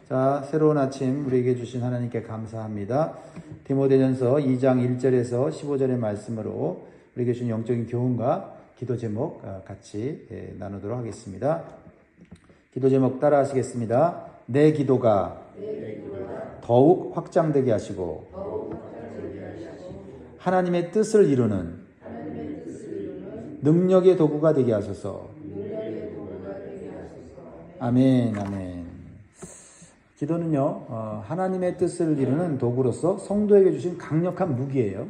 자, 새로운 아침 우리에게 주신 하나님께 감사합니다. 디모데전서 2장 1절에서 15절의 말씀으로 우리에게 주신 영적인 교훈과 기도 제목 같이 나누도록 하겠습니다. 기도 제목 따라 하시겠습니다. 내 기도가 더욱 확장되게 하시고 하나님의 뜻을 이루는 능력의 도구가 되게 하소서. 아멘, 아멘. 기도는요, 하나님의 뜻을 이루는 도구로서 성도에게 주신 강력한 무기예요.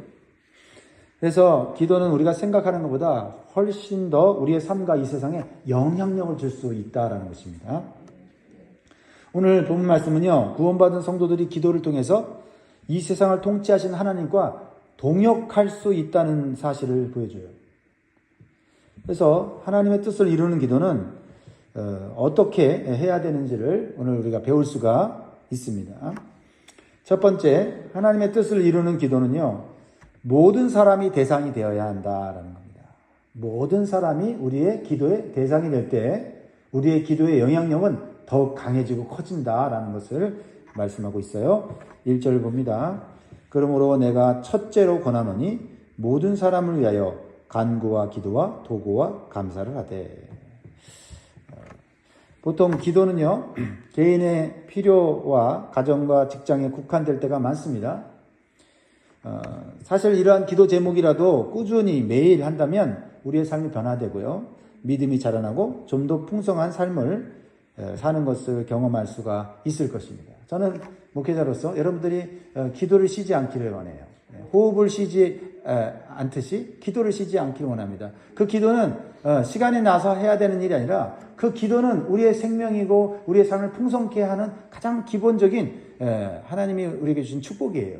그래서 기도는 우리가 생각하는 것보다 훨씬 더 우리의 삶과 이 세상에 영향력을 줄 수 있다라는 것입니다. 오늘 본 말씀은요, 구원받은 성도들이 기도를 통해서 이 세상을 통치하신 하나님과 동역할 수 있다는 사실을 보여줘요. 그래서 하나님의 뜻을 이루는 기도는 어떻게 해야 되는지를 오늘 우리가 배울 수가 있습니다. 첫 번째, 하나님의 뜻을 이루는 기도는요, 모든 사람이 대상이 되어야 한다라는 겁니다. 모든 사람이 우리의 기도의 대상이 될 때 우리의 기도의 영향력은 더욱 강해지고 커진다라는 것을 말씀하고 있어요. 1절 봅니다. 그러므로 내가 첫째로 권하노니 모든 사람을 위하여 간구와 기도와 도구와 감사를 하되. 보통 기도는요, 개인의 필요와 가정과 직장에 국한될 때가 많습니다. 사실 이러한 기도 제목이라도 꾸준히 매일 한다면 우리의 삶이 변화되고요, 믿음이 자라나고 좀 더 풍성한 삶을 사는 것을 경험할 수가 있을 것입니다. 저는 목회자로서 여러분들이 기도를 쉬지 않기를 원해요. 호흡을 쉬지 않듯이 기도를 쉬지 않기를 원합니다. 그 기도는 시간이 나서 해야 되는 일이 아니라 그 기도는 우리의 생명이고 우리의 삶을 풍성케 하는 가장 기본적인 하나님이 우리에게 주신 축복이에요.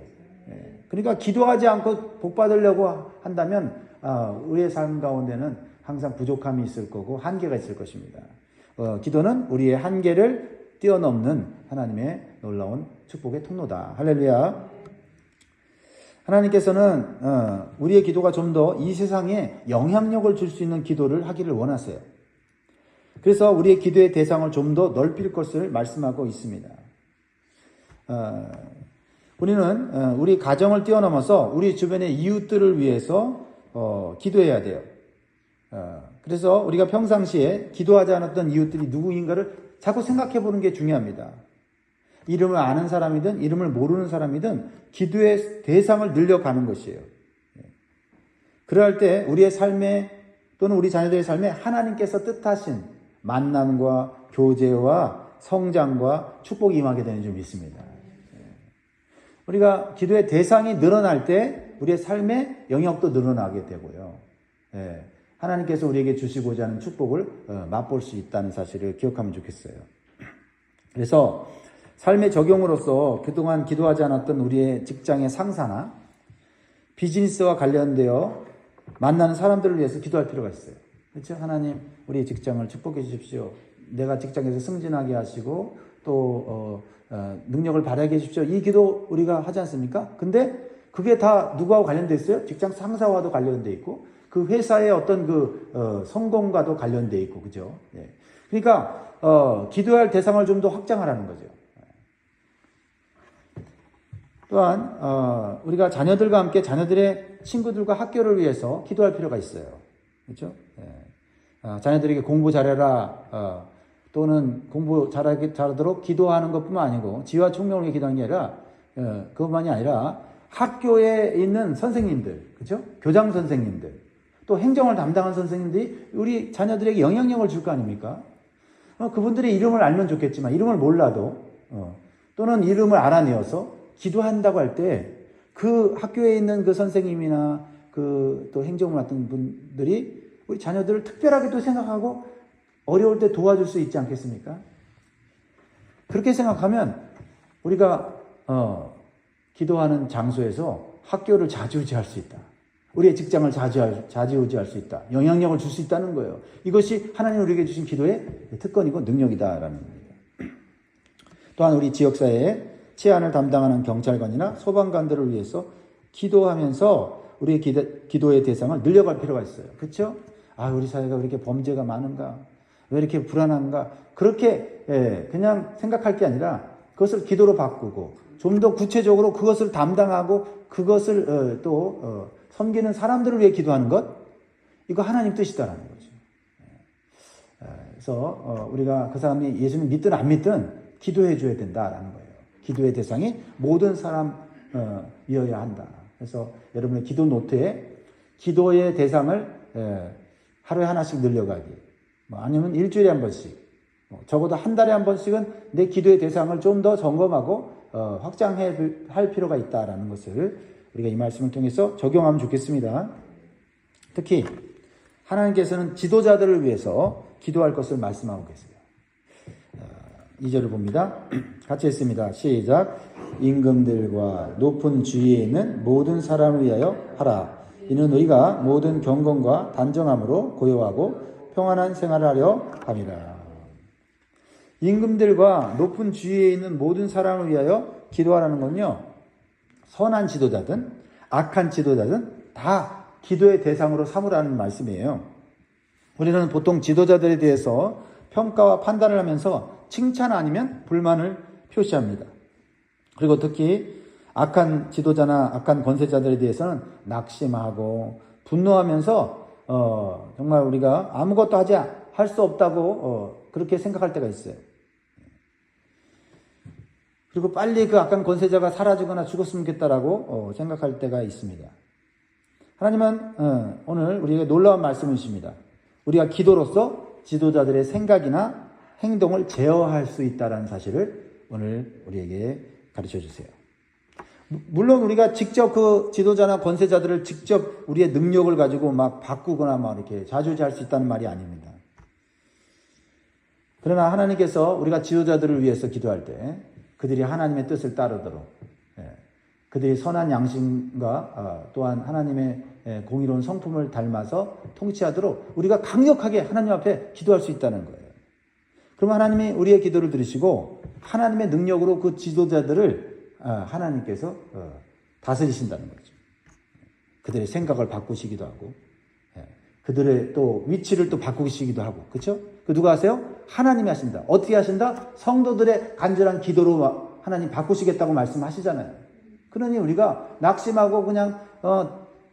그러니까 기도하지 않고 복 받으려고 한다면 우리의 삶 가운데는 항상 부족함이 있을 거고 한계가 있을 것입니다. 기도는 우리의 한계를 뛰어넘는 하나님의 놀라운 축복의 통로다. 할렐루야. 하나님께서는 우리의 기도가 좀 더 이 세상에 영향력을 줄 수 있는 기도를 하기를 원하세요. 그래서 우리의 기도의 대상을 좀 더 넓힐 것을 말씀하고 있습니다. 우리는 우리 가정을 뛰어넘어서 우리 주변의 이웃들을 위해서 기도해야 돼요. 그래서 우리가 평상시에 기도하지 않았던 이웃들이 누구인가를 자꾸 생각해 보는 게 중요합니다. 이름을 아는 사람이든 이름을 모르는 사람이든 기도의 대상을 늘려가는 것이에요. 그럴 때 우리의 삶에 또는 우리 자녀들의 삶에 하나님께서 뜻하신 만남과 교제와 성장과 축복이 임하게 되는 줄 믿습니다. 우리가 기도의 대상이 늘어날 때 우리의 삶의 영역도 늘어나게 되고요. 하나님께서 우리에게 주시고자 하는 축복을 맛볼 수 있다는 사실을 기억하면 좋겠어요. 그래서 삶의 적용으로서 그동안 기도하지 않았던 우리의 직장의 상사나 비즈니스와 관련되어 만나는 사람들을 위해서 기도할 필요가 있어요. 그렇죠? 하나님, 우리 직장을 축복해 주십시오. 내가 직장에서 승진하게 하시고 또 능력을 발휘하게 해주십시오. 이 기도 우리가 하지 않습니까? 근데 그게 다 누구하고 관련되어 있어요? 직장 상사와도 관련되어 있고 그 회사의 어떤 성공과도 관련되어 있고, 그죠? 그러니까 기도할 대상을 좀 더 확장하라는 거죠. 또한 우리가 자녀들과 함께 자녀들의 친구들과 학교를 위해서 기도할 필요가 있어요. 그렇죠? 자녀들에게 공부 잘해라 또는 공부 잘하도록 기도하는 것뿐만 아니고 지와 총명을 위해 기도하는 게 아니라 그것만이 아니라 학교에 있는 선생님들, 그렇죠? 교장 선생님들, 또 행정을 담당한 선생님들이 우리 자녀들에게 영향력을 줄 거 아닙니까? 그분들의 이름을 알면 좋겠지만 이름을 몰라도 또는 이름을 알아내어서 기도한다고 할 때 그 학교에 있는 그 선생님이나 또 행정을 맡은 분들이 우리 자녀들을 특별하게도 생각하고 어려울 때 도와줄 수 있지 않겠습니까? 그렇게 생각하면 우리가 기도하는 장소에서 학교를 좌지우지할 수 있다. 우리의 직장을 좌지우지할 수 있다. 영향력을 줄 수 있다는 거예요. 이것이 하나님 우리에게 주신 기도의 특권이고 능력이다라는 겁니다. 또한 우리 지역사회에 치안을 담당하는 경찰관이나 소방관들을 위해서 기도하면서 우리의 기도의 대상을 늘려갈 필요가 있어요. 그렇죠? 우리 사회가 왜 이렇게 범죄가 많은가? 왜 이렇게 불안한가? 그렇게 그냥 생각할 게 아니라 그것을 기도로 바꾸고 좀 더 구체적으로 그것을 담당하고 그것을 섬기는 사람들을 위해 기도하는 것, 이거 하나님 뜻이다라는 거죠. 그래서 우리가 그 사람이 예수님 믿든 안 믿든 기도해 줘야 된다라는 거예요. 기도의 대상이 모든 사람이어야 한다. 그래서 여러분의 기도 노트에 기도의 대상을 하루에 하나씩 늘려가기, 아니면 일주일에 한 번씩, 적어도 한 달에 한 번씩은 내 기도의 대상을 좀 더 점검하고 확장할 필요가 있다라는 것을 우리가 이 말씀을 통해서 적용하면 좋겠습니다. 특히 하나님께서는 지도자들을 위해서 기도할 것을 말씀하고 계세요. 2절을 봅니다. 같이 했습니다. 시작. 임금들과 높은 주위에 있는 모든 사람을 위하여 하라. 이는 우리가 모든 경건과 단정함으로 고요하고 평안한 생활을 하려 함이라. 임금들과 높은 주위에 있는 모든 사람을 위하여 기도하라는 건요, 선한 지도자든 악한 지도자든 다 기도의 대상으로 삼으라는 말씀이에요. 우리는 보통 지도자들에 대해서 평가와 판단을 하면서 칭찬 아니면 불만을 표시합니다. 그리고 특히 악한 지도자나 악한 권세자들에 대해서는 낙심하고 분노하면서 정말 우리가 아무것도 할 수 없다고 그렇게 생각할 때가 있어요. 그리고 빨리 그 악한 권세자가 사라지거나 죽었으면 좋겠다라고 생각할 때가 있습니다. 하나님은 오늘 우리에게 놀라운 말씀을 주십니다. 우리가 기도로서 지도자들의 생각이나 행동을 제어할 수 있다는 사실을 오늘 우리에게 가르쳐 주세요. 물론 우리가 직접 그 지도자나 권세자들을 직접 우리의 능력을 가지고 막 바꾸거나 막 이렇게 좌지우지할 수 있다는 말이 아닙니다. 그러나 하나님께서 우리가 지도자들을 위해서 기도할 때 그들이 하나님의 뜻을 따르도록, 그들이 선한 양심과 또한 하나님의 공의로운 성품을 닮아서 통치하도록 우리가 강력하게 하나님 앞에 기도할 수 있다는 거예요. 그럼 하나님이 우리의 기도를 들으시고 하나님의 능력으로 그 지도자들을 하나님께서 다스리신다는 거죠. 그들의 생각을 바꾸시기도 하고, 그들의 또 위치를 또 바꾸시기도 하고, 그렇죠? 그 누가 하세요? 하나님이 하신다. 어떻게 하신다? 성도들의 간절한 기도로 하나님 바꾸시겠다고 말씀하시잖아요. 그러니 우리가 낙심하고 그냥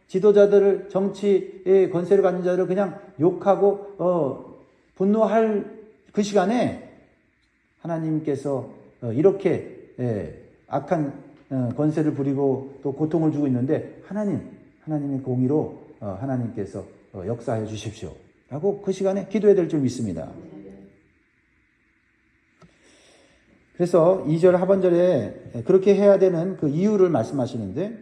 지도자들을, 정치의 권세를 가진 자들을 그냥 욕하고 분노할 그 시간에 하나님께서 이렇게 악한 권세를 부리고 또 고통을 주고 있는데 하나님의 공의로 하나님께서 역사해 주십시오 라고 그 시간에 기도해야 될 줄 믿습니다. 그래서 2절 하반절에 그렇게 해야 되는 그 이유를 말씀하시는데,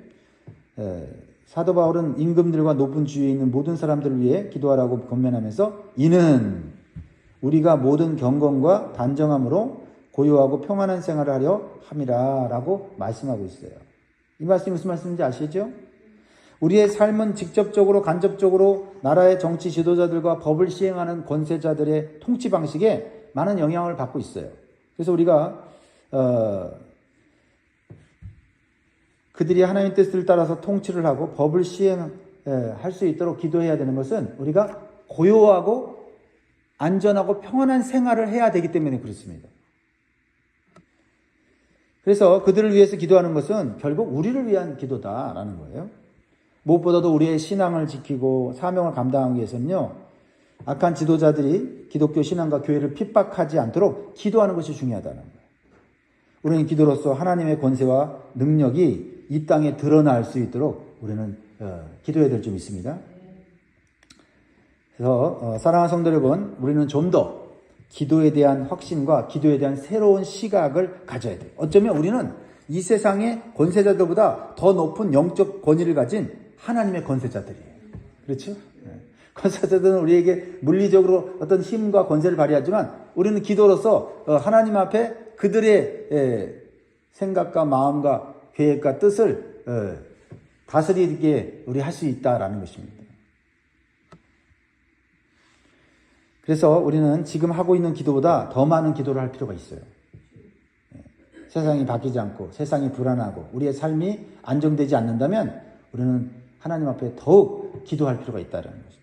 사도 바울은 임금들과 높은 주위에 있는 모든 사람들을 위해 기도하라고 권면하면서 이는 우리가 모든 경건과 단정함으로 고요하고 평안한 생활을 하려 함이라 라고 말씀하고 있어요. 이 말씀이 무슨 말씀인지 아시죠? 우리의 삶은 직접적으로 간접적으로 나라의 정치 지도자들과 법을 시행하는 권세자들의 통치 방식에 많은 영향을 받고 있어요. 그래서 우리가 그들이 하나님의 뜻을 따라서 통치를 하고 법을 시행할 수 있도록 기도해야 되는 것은 우리가 고요하고 안전하고 평안한 생활을 해야 되기 때문에 그렇습니다. 그래서 그들을 위해서 기도하는 것은 결국 우리를 위한 기도다라는 거예요. 무엇보다도 우리의 신앙을 지키고 사명을 감당하기 위해서는요, 악한 지도자들이 기독교 신앙과 교회를 핍박하지 않도록 기도하는 것이 중요하다는 거예요. 우리는 기도로서 하나님의 권세와 능력이 이 땅에 드러날 수 있도록 우리는 기도해야 될 점 있습니다. 그래서 사랑하는 성도 여러분, 우리는 좀 더 기도에 대한 확신과 기도에 대한 새로운 시각을 가져야 돼요. 어쩌면 우리는 이 세상의 권세자들보다 더 높은 영적 권위를 가진 하나님의 권세자들이에요. 그렇죠? 권세자들은 우리에게 물리적으로 어떤 힘과 권세를 발휘하지만 우리는 기도로서 하나님 앞에 그들의 생각과 마음과 계획과 뜻을 다스리게 우리 할 수 있다라는 것입니다. 그래서 우리는 지금 하고 있는 기도보다 더 많은 기도를 할 필요가 있어요. 세상이 바뀌지 않고 세상이 불안하고 우리의 삶이 안정되지 않는다면 우리는 하나님 앞에 더욱 기도할 필요가 있다는 것이죠.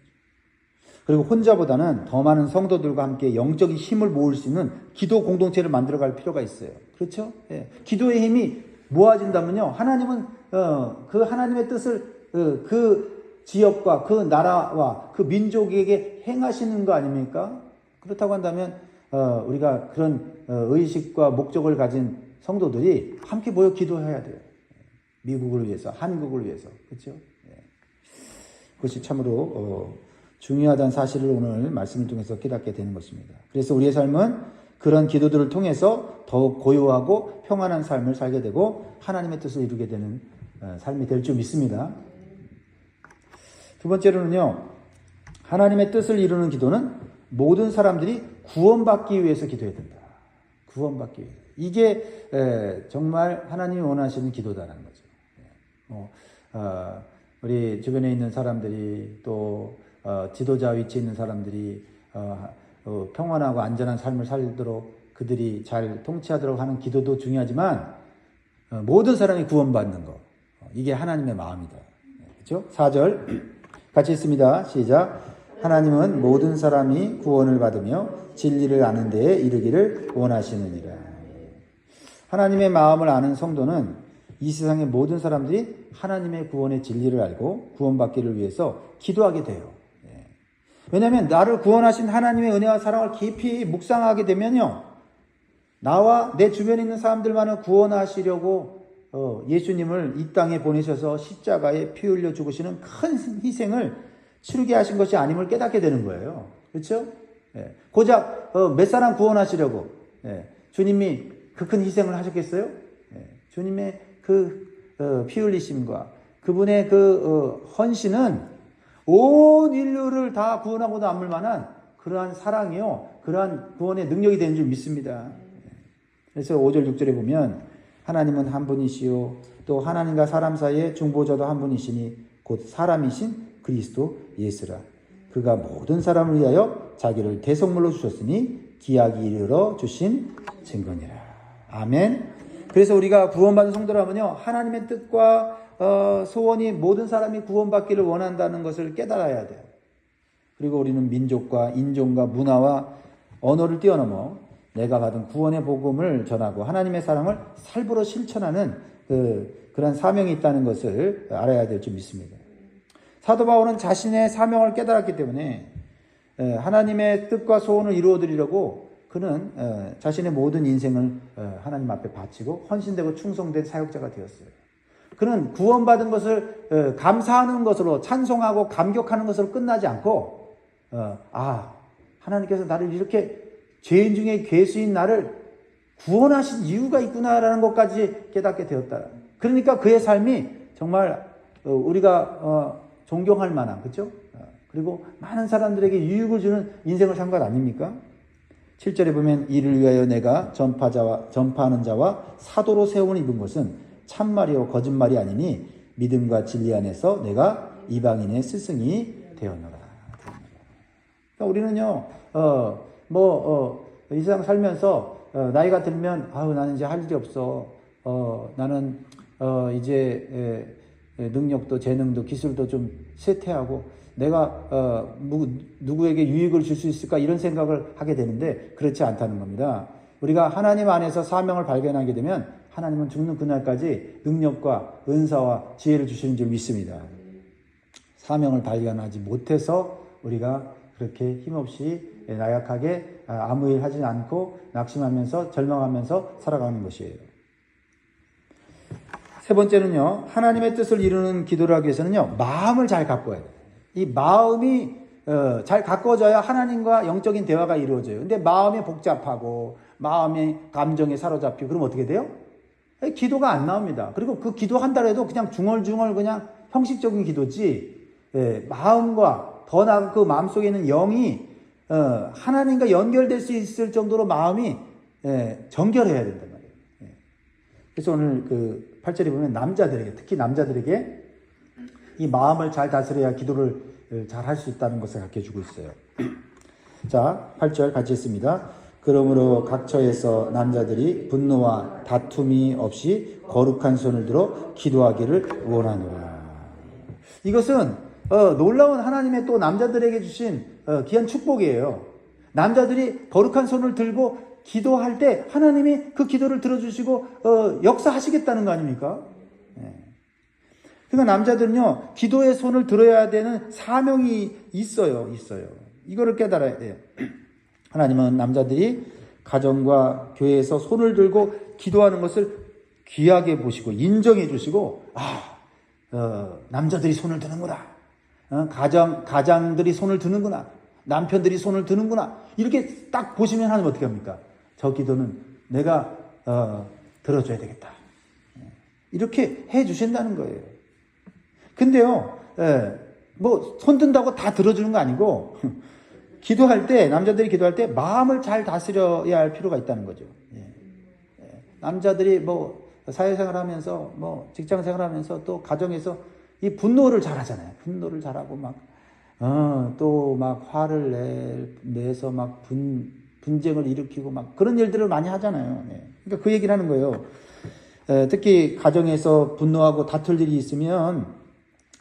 그리고 혼자보다는 더 많은 성도들과 함께 영적인 힘을 모을 수 있는 기도 공동체를 만들어갈 필요가 있어요. 그렇죠? 예. 기도의 힘이 모아진다면요, 하나님은 그 하나님의 뜻을 그 지역과 그 나라와 그 민족에게 행하시는 거 아닙니까? 그렇다고 한다면 우리가 그런 의식과 목적을 가진 성도들이 함께 모여 기도해야 돼요. 미국을 위해서, 한국을 위해서, 그렇죠? 예. 그것이 참으로 중요하다는 사실을 오늘 말씀을 통해서 깨닫게 되는 것입니다. 그래서 우리의 삶은 그런 기도들을 통해서 더욱 고요하고 평안한 삶을 살게 되고 하나님의 뜻을 이루게 되는 삶이 될 줄 믿습니다. 두 번째로는요, 하나님의 뜻을 이루는 기도는 모든 사람들이 구원받기 위해서 기도해야 된다. 구원받기 위해서. 이게 정말 하나님이 원하시는 기도다라는 거죠. 우리 주변에 있는 사람들이 또 지도자 위치에 있는 사람들이 평안하고 안전한 삶을 살도록 그들이 잘 통치하도록 하는 기도도 중요하지만 모든 사람이 구원받는 거, 이게 하나님의 마음이다. 그렇죠? 4절 같이 읽습니다. 시작. 하나님은 모든 사람이 구원을 받으며 진리를 아는 데에 이르기를 원하시느니라. 하나님의 마음을 아는 성도는 이 세상의 모든 사람들이 하나님의 구원의 진리를 알고 구원받기를 위해서 기도하게 돼요. 왜냐하면 나를 구원하신 하나님의 은혜와 사랑을 깊이 묵상하게 되면요, 나와 내 주변에 있는 사람들만을 구원하시려고 예수님을 이 땅에 보내셔서 십자가에 피 흘려 죽으시는 큰 희생을 치르게 하신 것이 아님을 깨닫게 되는 거예요. 그렇죠? 고작 몇 사람 구원하시려고 주님이 그 큰 희생을 하셨겠어요? 주님의 그 피 흘리심과 그분의 그 헌신은 온 인류를 다 구원하고 남을 만한 그러한 사랑이요, 그러한 구원의 능력이 되는 줄 믿습니다. 그래서 5절 6절에 보면 하나님은 한 분이시요 또 하나님과 사람 사이의 중보자도 한 분이시니 곧 사람이신 그리스도 예수라. 그가 모든 사람을 위하여 자기를 대속물로 주셨으니 기약이 이르러 주신 증거니라. 아멘. 그래서 우리가 구원받은 성도라면요, 하나님의 뜻과 소원이 모든 사람이 구원받기를 원한다는 것을 깨달아야 돼요. 그리고 우리는 민족과 인종과 문화와 언어를 뛰어넘어 내가 받은 구원의 복음을 전하고 하나님의 사랑을 살부로 실천하는 그런 사명이 있다는 것을 알아야 될 줄 믿습니다. 사도 바울은 자신의 사명을 깨달았기 때문에 하나님의 뜻과 소원을 이루어드리려고 그는 자신의 모든 인생을 하나님 앞에 바치고 헌신되고 충성된 사역자가 되었어요. 그는 구원받은 것을 감사하는 것으로 찬송하고 감격하는 것으로 끝나지 않고 하나님께서 나를 이렇게 죄인 중에 괴수인 나를 구원하신 이유가 있구나라는 것까지 깨닫게 되었다. 그러니까 그의 삶이 정말 우리가 존경할 만한, 그렇죠? 그리고 많은 사람들에게 유익을 주는 인생을 산 것 아닙니까? 7절에 보면 이를 위하여 내가 전파하는 자와 사도로 세움을 입은 것은 참말이요 거짓말이 아니니 믿음과 진리 안에서 내가 이방인의 스승이 되었노라. 그러니까 우리는요, 이 세상 살면서 나이가 들면 나는 이제 할 일이 없어. 나는 이제 능력도 재능도 기술도 좀 쇠퇴하고 내가 누구에게 유익을 줄 수 있을까 이런 생각을 하게 되는데 그렇지 않다는 겁니다. 우리가 하나님 안에서 사명을 발견하게 되면 하나님은 죽는 그날까지 능력과 은사와 지혜를 주시는 줄 믿습니다. 사명을 발견하지 못해서 우리가 그렇게 힘없이 나약하게 아무 일 하지 않고 낙심하면서 절망하면서 살아가는 것이에요. 세 번째는요, 하나님의 뜻을 이루는 기도를 하기 위해서는요, 마음을 잘 가꿔야 돼요. 이 마음이 잘 가꿔져야 하나님과 영적인 대화가 이루어져요. 근데 마음이 복잡하고 마음이 감정에 사로잡히고 그러면 어떻게 돼요? 기도가 안 나옵니다. 그리고 그 기도한다 해도 그냥 중얼중얼 그냥 형식적인 기도지, 마음과 더 나아가 그 마음속에 있는 영이 하나님과 연결될 수 있을 정도로 마음이 정결해야 된단 말이에요. 그래서 오늘 그 8절에 보면 남자들에게, 특히 남자들에게 이 마음을 잘 다스려야 기도를 잘 할 수 있다는 것을 가르쳐주고 있어요. 자, 8절 같이 읽습니다. 그러므로 각처에서 남자들이 분노와 다툼이 없이 거룩한 손을 들어 기도하기를 원하노라. 이것은 놀라운 하나님의 또 남자들에게 주신 귀한 축복이에요. 남자들이 거룩한 손을 들고 기도할 때 하나님이 그 기도를 들어주시고 역사하시겠다는 거 아닙니까? 그러니까 남자들은요, 기도의 손을 들어야 되는 사명이 있어요. 이거를 깨달아야 돼요. 하나님은 남자들이 가정과 교회에서 손을 들고 기도하는 것을 귀하게 보시고 인정해 주시고, 남자들이 손을 드는구나. 가장들이 손을 드는구나. 남편들이 손을 드는구나. 이렇게 딱 보시면 하나님 어떻게 합니까? 저 기도는 내가 들어줘야 되겠다. 이렇게 해 주신다는 거예요. 근데요, 뭐 손 든다고 다 들어주는 거 아니고 기도할 때, 남자들이 기도할 때 마음을 잘 다스려야 할 필요가 있다는 거죠. 남자들이 뭐 사회생활하면서 뭐 직장생활하면서 또 가정에서 이 분노를 잘하잖아요. 분노를 잘하고 막 또 막 화를 내서 막 분쟁을 일으키고 막 그런 일들을 많이 하잖아요. 그러니까 그 얘기를 하는 거예요. 특히 가정에서 분노하고 다툴 일이 있으면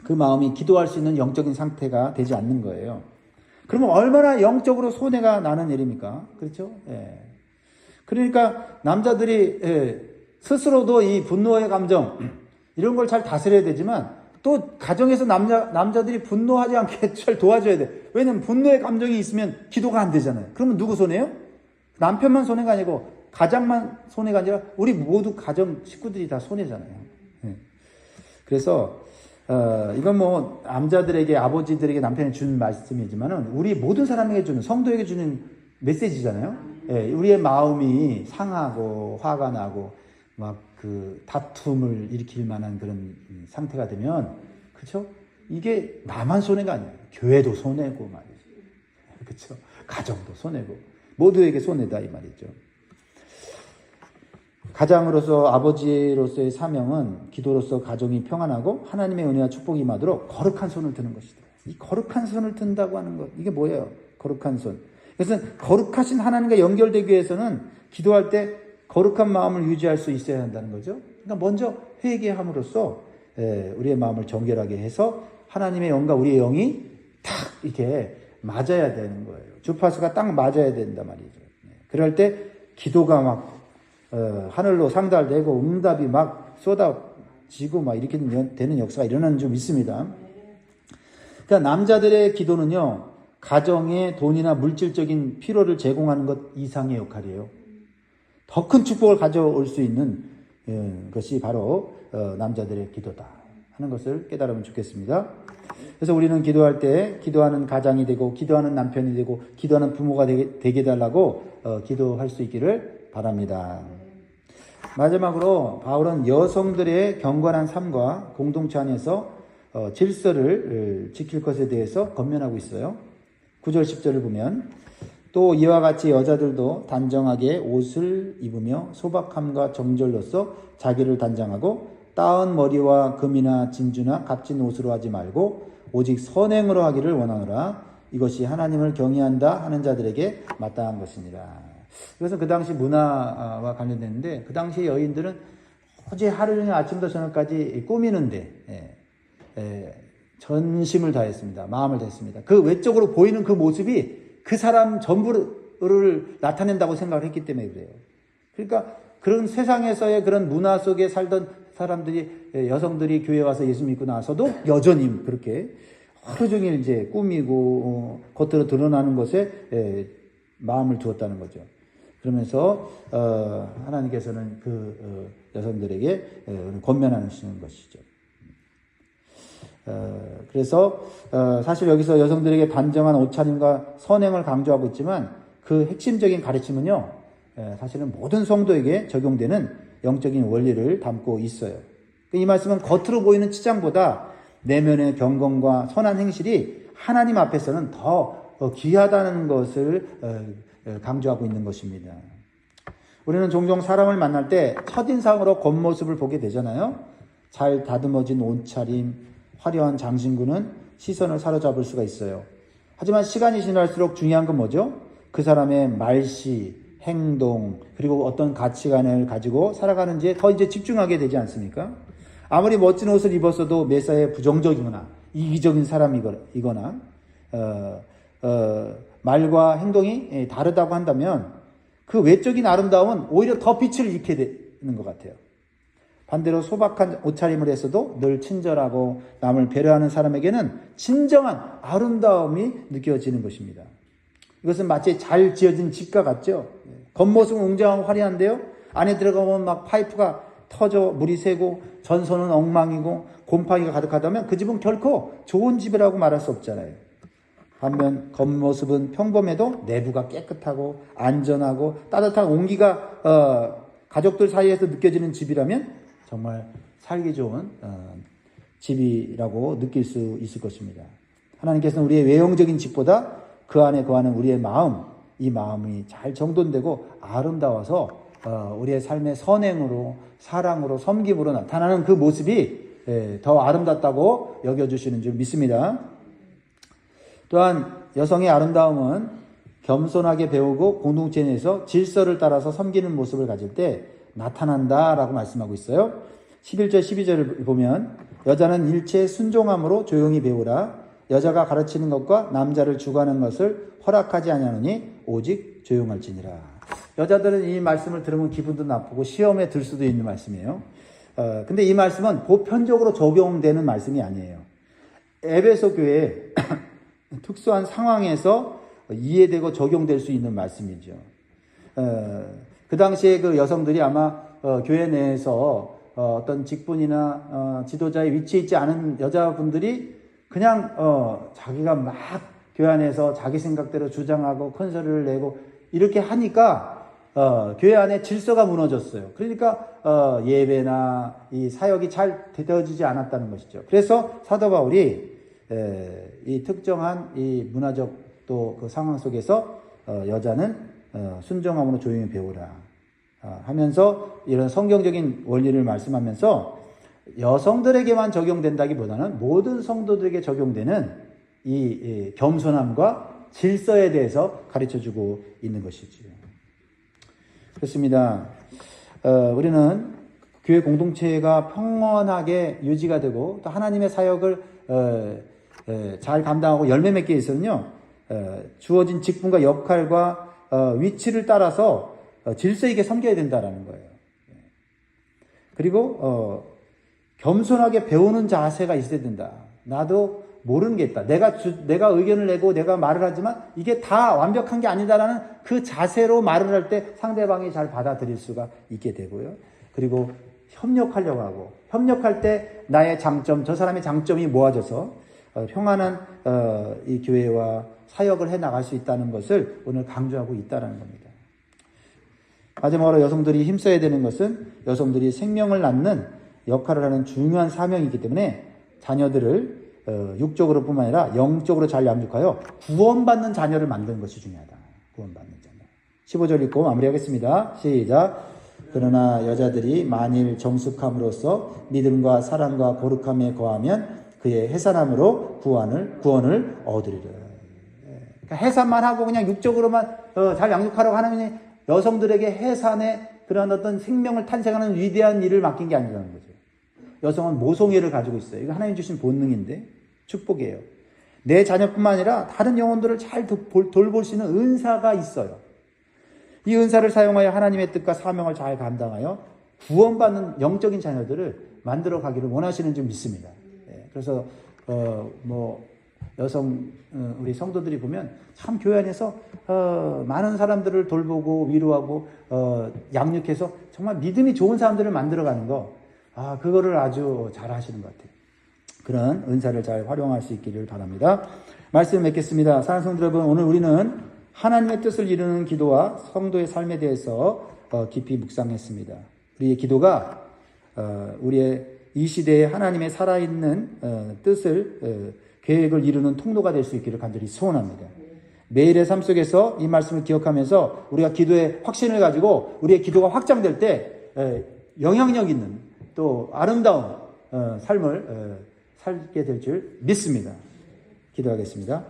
그 마음이 기도할 수 있는 영적인 상태가 되지 않는 거예요. 그러면 얼마나 영적으로 손해가 나는 일입니까? 그렇죠? 그러니까 남자들이 스스로도 이 분노의 감정 이런 걸 잘 다스려야 되지만 또 가정에서 남자들이 분노하지 않게 잘 도와줘야 돼. 왜냐면 분노의 감정이 있으면 기도가 안 되잖아요. 그러면 누구 손해요? 남편만 손해가 아니고 가장만 손해가 아니라 우리 모두 가정 식구들이 다 손해잖아요. 그래서 이건 뭐 남자들에게 아버지들에게 남편이 준 말씀이지만은 우리 모든 사람에게 주는 성도에게 주는 메시지잖아요. 우리의 마음이 상하고 화가 나고 막 그 다툼을 일으킬 만한 그런 상태가 되면 그렇죠? 이게 나만 손해가 아니에요. 교회도 손해고 말이죠. 그렇죠? 가정도 손해고 모두에게 손해다 이 말이죠. 가장으로서 아버지로서의 사명은 기도로서 가정이 평안하고 하나님의 은혜와 축복이 임하도록 거룩한 손을 드는 것이다. 이 거룩한 손을 든다고 하는 것 이게 뭐예요? 거룩한 손. 그래서 거룩하신 하나님과 연결되기 위해서는 기도할 때 거룩한 마음을 유지할 수 있어야 한다는 거죠. 그러니까 먼저 회개함으로써 우리의 마음을 정결하게 해서 하나님의 영과 우리의 영이 딱 이렇게 맞아야 되는 거예요. 주파수가 딱 맞아야 된단 말이죠. 그럴 때 기도가 막 하늘로 상달되고 응답이 막 쏟아지고 막 이렇게 되는 역사가 일어나는 좀 있습니다. 그러니까 남자들의 기도는요, 가정에 돈이나 물질적인 필요를 제공하는 것 이상의 역할이에요. 더 큰 축복을 가져올 수 있는 것이 바로 남자들의 기도다 하는 것을 깨달으면 좋겠습니다. 그래서 우리는 기도할 때 기도하는 가장이 되고 기도하는 남편이 되고 기도하는 부모가 되게 해달라고 기도할 수 있기를 바랍니다. 마지막으로 바울은 여성들의 경건한 삶과 공동체 안에서 질서를 지킬 것에 대해서 권면하고 있어요. 9절 10절을 보면 또 이와 같이 여자들도 단정하게 옷을 입으며 소박함과 정절로서 자기를 단장하고 따은 머리와 금이나 진주나 값진 옷으로 하지 말고 오직 선행으로 하기를 원하노라. 이것이 하나님을 경외한다 하는 자들에게 마땅한 것이니라. 그래서 그 당시 문화와 관련됐는데 그 당시 여인들은 어제 하루 종일 아침부터 저녁까지 꾸미는데 전심을 다했습니다. 마음을 다했습니다. 그 외적으로 보이는 그 모습이 그 사람 전부를 나타낸다고 생각을 했기 때문에 그래요. 그러니까 그런 세상에서의 그런 문화 속에 살던 사람들이, 여성들이 교회 와서 예수 믿고 나서도 여전히 그렇게 하루 종일 이제 꾸미고 겉으로 드러나는 것에 마음을 두었다는 거죠. 그러면서 하나님께서는 그 여성들에게 권면하시는 것이죠. 그래서 사실 여기서 여성들에게 단정한 옷차림과 선행을 강조하고 있지만 그 핵심적인 가르침은요, 사실은 모든 성도에게 적용되는 영적인 원리를 담고 있어요. 이 말씀은 겉으로 보이는 치장보다 내면의 경건과 선한 행실이 하나님 앞에서는 더 귀하다는 것을 강조하고 있는 것입니다. 우리는 종종 사람을 만날 때 첫인상으로 겉모습을 보게 되잖아요. 잘 다듬어진 옷차림, 화려한 장신구는 시선을 사로잡을 수가 있어요. 하지만 시간이 지날수록 중요한 건 뭐죠? 그 사람의 말씨, 행동, 그리고 어떤 가치관을 가지고 살아가는지에 더 이제 집중하게 되지 않습니까? 아무리 멋진 옷을 입었어도 매사에 부정적이거나 이기적인 사람이거나 말과 행동이 다르다고 한다면 그 외적인 아름다움은 오히려 더 빛을 잃게 되는 것 같아요. 반대로 소박한 옷차림을 했어도 늘 친절하고 남을 배려하는 사람에게는 진정한 아름다움이 느껴지는 것입니다. 이것은 마치 잘 지어진 집과 같죠. 겉모습은 웅장하고 화려한데요, 안에 들어가면 막 파이프가 터져 물이 새고 전선은 엉망이고 곰팡이가 가득하다면 그 집은 결코 좋은 집이라고 말할 수 없잖아요. 반면 겉모습은 평범해도 내부가 깨끗하고 안전하고 따뜻한 온기가 가족들 사이에서 느껴지는 집이라면 정말 살기 좋은 집이라고 느낄 수 있을 것입니다. 하나님께서는 우리의 외형적인 집보다 그 안에 거하는 우리의 마음, 이 마음이 잘 정돈되고 아름다워서 우리의 삶의 선행으로, 사랑으로, 섬김으로 나타나는 그 모습이 더 아름답다고 여겨주시는 줄 믿습니다. 또한 여성의 아름다움은 겸손하게 배우고 공동체 내에서 질서를 따라서 섬기는 모습을 가질 때 나타난다라고 말씀하고 있어요. 11절 12절을 보면 여자는 일체에 순종함으로 조용히 배우라. 여자가 가르치는 것과 남자를 주관하는 것을 허락하지 아니하노니 오직 조용할지니라. 여자들은 이 말씀을 들으면 기분도 나쁘고 시험에 들 수도 있는 말씀이에요. 근데 이 말씀은 보편적으로 적용되는 말씀이 아니에요. 에베소 교회에 특수한 상황에서 이해되고 적용될 수 있는 말씀이죠. 그 당시에 그 여성들이 아마 교회 내에서 어떤 직분이나 지도자의 위치에 있지 않은 여자분들이 그냥 자기가 막 교회 안에서 자기 생각대로 주장하고 큰 소리를 내고 이렇게 하니까 교회 안에 질서가 무너졌어요. 그러니까 예배나 이 사역이 잘 되어지지 않았다는 것이죠. 그래서 사도 바울이 이 특정한 이 문화적 또 그 상황 속에서 여자는 순종함으로 조용히 배우라 하면서 이런 성경적인 원리를 말씀하면서 여성들에게만 적용된다기보다는 모든 성도들에게 적용되는 이 겸손함과 질서에 대해서 가르쳐주고 있는 것이지요. 그렇습니다. 우리는 교회 공동체가 평온하게 유지가 되고 또 하나님의 사역을 잘 감당하고 열매 맺기 위해서는요, 주어진 직분과 역할과 위치를 따라서 질서 있게 섬겨야 된다라는 거예요. 그리고 겸손하게 배우는 자세가 있어야 된다. 나도 모르는 게 있다. 내가 의견을 내고 내가 말을 하지만 이게 다 완벽한 게 아니다라는 그 자세로 말을 할 때 상대방이 잘 받아들일 수가 있게 되고요. 그리고 협력하려고 하고, 협력할 때 나의 장점, 저 사람의 장점이 모아져서 평안한 이 교회와 사역을 해 나갈 수 있다는 것을 오늘 강조하고 있다는 겁니다. 마지막으로 여성들이 힘써야 되는 것은 여성들이 생명을 낳는 역할을 하는 중요한 사명이기 때문에 자녀들을 육적으로 뿐만 아니라 영적으로 잘 양육하여 구원받는 자녀를 만드는 것이 중요하다. 구원받는 자녀. 15절 읽고 마무리하겠습니다. 시작. 그러나 여자들이 만일 정숙함으로써 믿음과 사랑과 거룩함에 거하면 그의 해산함으로 구원을 얻으리라. 그러니까 해산만 하고 그냥 육적으로만 잘 양육하라고 하나님이 여성들에게 해산의 그런 어떤 생명을 탄생하는 위대한 일을 맡긴 게 아니라는 거죠. 여성은 모성애를 가지고 있어요. 이거 하나님 주신 본능인데 축복이에요. 내 자녀뿐만 아니라 다른 영혼들을 잘 돌볼 수 있는 은사가 있어요. 이 은사를 사용하여 하나님의 뜻과 사명을 잘 감당하여 구원받는 영적인 자녀들을 만들어 가기를 원하시는 줄 믿습니다. 그래서 여성 우리 성도들이 보면 참 교회 안에서 많은 사람들을 돌보고 위로하고 양육해서 정말 믿음이 좋은 사람들을 만들어가는 거, 그거를 아주 잘 하시는 것 같아요. 그런 은사를 잘 활용할 수 있기를 바랍니다. 말씀 맺겠습니다. 사랑하는 성도 여러분, 오늘 우리는 하나님의 뜻을 이루는 기도와 성도의 삶에 대해서 깊이 묵상했습니다. 우리의 기도가 우리의 이 시대에 하나님의 살아있는 뜻을 계획을 이루는 통로가 될 수 있기를 간절히 소원합니다. 매일의 삶 속에서 이 말씀을 기억하면서 우리가 기도의 확신을 가지고 우리의 기도가 확장될 때 영향력 있는 또 아름다운 삶을 살게 될 줄 믿습니다. 기도하겠습니다.